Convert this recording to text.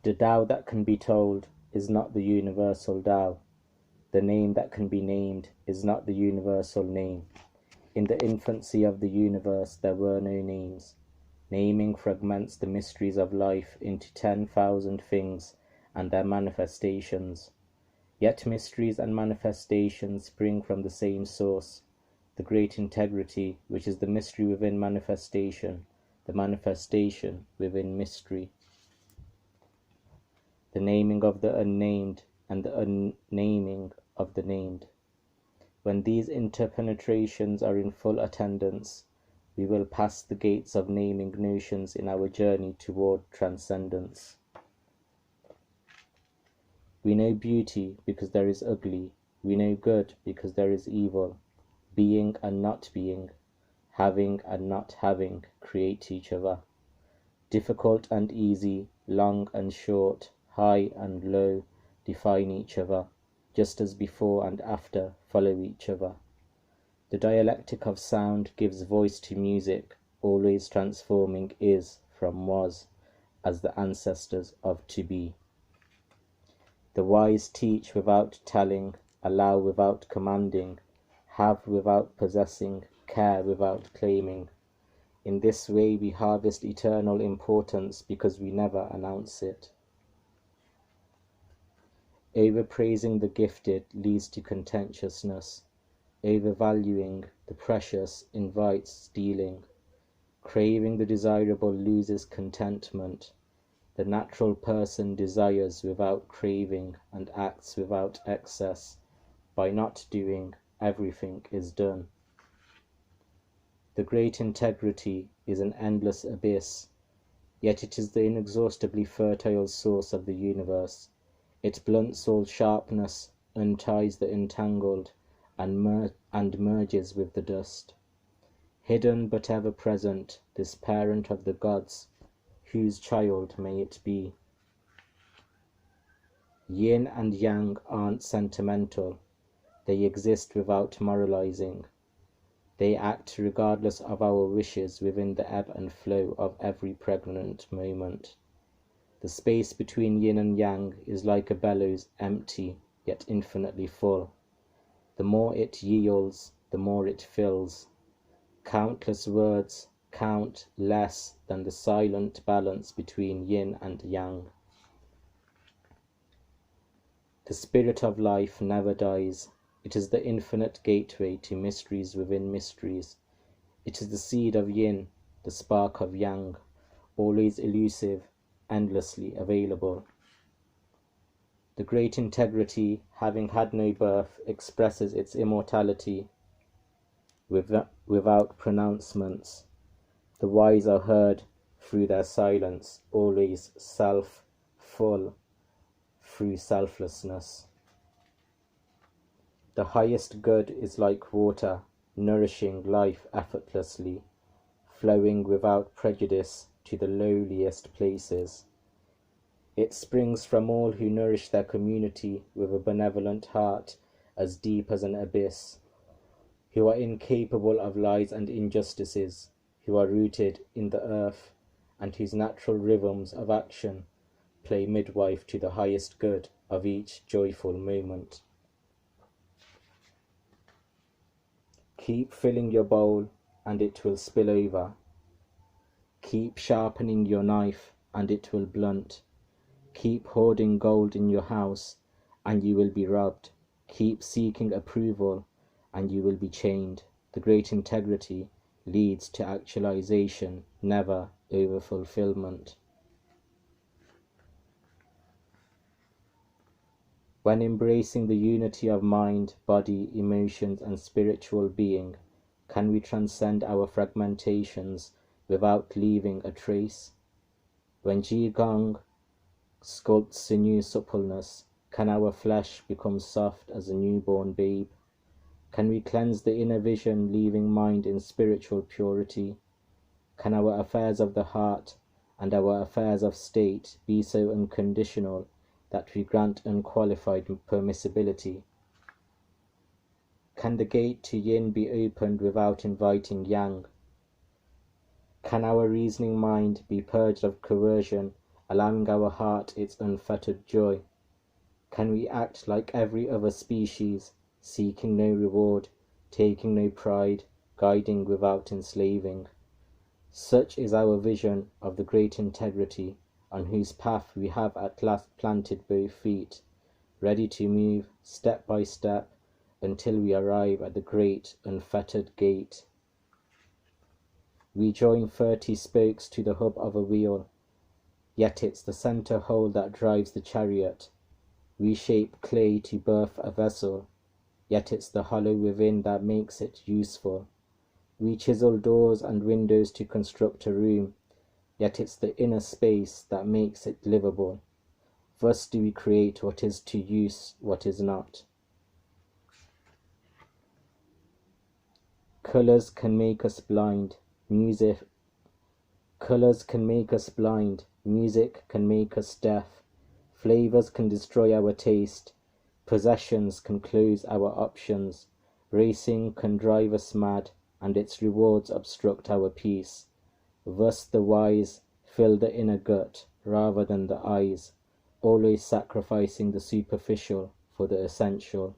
The Tao that can be told is not the universal Tao. The name that can be named is not the universal name. In the infancy of the universe there were no names. Naming fragments the mysteries of life into 10,000 things and their manifestations. Yet mysteries and manifestations spring from the same source, the great integrity, which is the mystery within manifestation, the manifestation within mystery. The naming of the unnamed and the unnaming of the named. When these interpenetrations are in full attendance, we will pass the gates of naming notions in our journey toward transcendence. We know beauty because there is ugly. We know good because there is evil. Being and not being, having and not having create each other. Difficult and easy, long and short, high and low define each other, just as before and after follow each other. The dialectic of sound gives voice to music, always transforming is from was, as the ancestors of to be. The wise teach without telling, allow without commanding, have without possessing, care without claiming. In this way we harvest eternal importance because we never announce it. Overpraising the gifted leads to contentiousness. Overvaluing the precious invites stealing. Craving the desirable loses contentment. The natural person desires without craving and acts without excess. By not doing, everything is done. The great integrity is an endless abyss, yet it is the inexhaustibly fertile source of the universe. It blunts all sharpness, unties the entangled, and merges with the dust. Hidden but ever present, this parent of the gods, whose child may it be? Yin and Yang aren't sentimental. They exist without moralizing. They act regardless of our wishes within the ebb and flow of every pregnant moment. The space between yin and yang is like a bellows, empty, yet infinitely full. The more it yields, the more it fills. Countless words count less than the silent balance between yin and yang. The spirit of life never dies. It is the infinite gateway to mysteries within mysteries. It is the seed of yin, the spark of yang, always elusive, endlessly available. The great integrity, having had no birth, expresses its immortality without pronouncements. The wise are heard through their silence, always self-full through selflessness. The highest good is like water, nourishing life effortlessly, flowing without prejudice to the lowliest places. It springs from all who nourish their community with a benevolent heart as deep as an abyss, who are incapable of lies and injustices, who are rooted in the earth, and whose natural rhythms of action play midwife to the highest good of each joyful moment. Keep filling your bowl, and it will spill over. Keep sharpening your knife, and it will blunt. Keep hoarding gold in your house, and you will be robbed. Keep seeking approval, and you will be chained. The great integrity leads to actualization, never over-fulfillment. When embracing the unity of mind, body, emotions, and spiritual being, can we transcend our fragmentations without leaving a trace? When Qigong sculpts sinew suppleness, can our flesh become soft as a newborn babe? Can we cleanse the inner vision, leaving mind in spiritual purity? Can our affairs of the heart and our affairs of state be so unconditional that we grant unqualified permissibility? Can the gate to yin be opened without inviting yang? Can our reasoning mind be purged of coercion allowing our heart its unfettered joy? Can we act like every other species, seeking no reward, taking no pride, guiding without enslaving? Such is our vision of the great integrity on whose path we have at last planted both feet, ready to move step by step until we arrive at the great unfettered gate. We join 30 spokes to the hub of a wheel, yet it's the center hole that drives the chariot. We shape clay to birth a vessel, yet it's the hollow within that makes it useful. We chisel doors and windows to construct a room, yet it's the inner space that makes it livable. Thus do we create what is to use, what is not. Colors can make us blind, music can make us deaf, flavors can destroy our taste, possessions can close our options, racing can drive us mad, and its rewards obstruct our peace. Thus the wise fill the inner gut rather than the eyes, always sacrificing the superficial for the essential.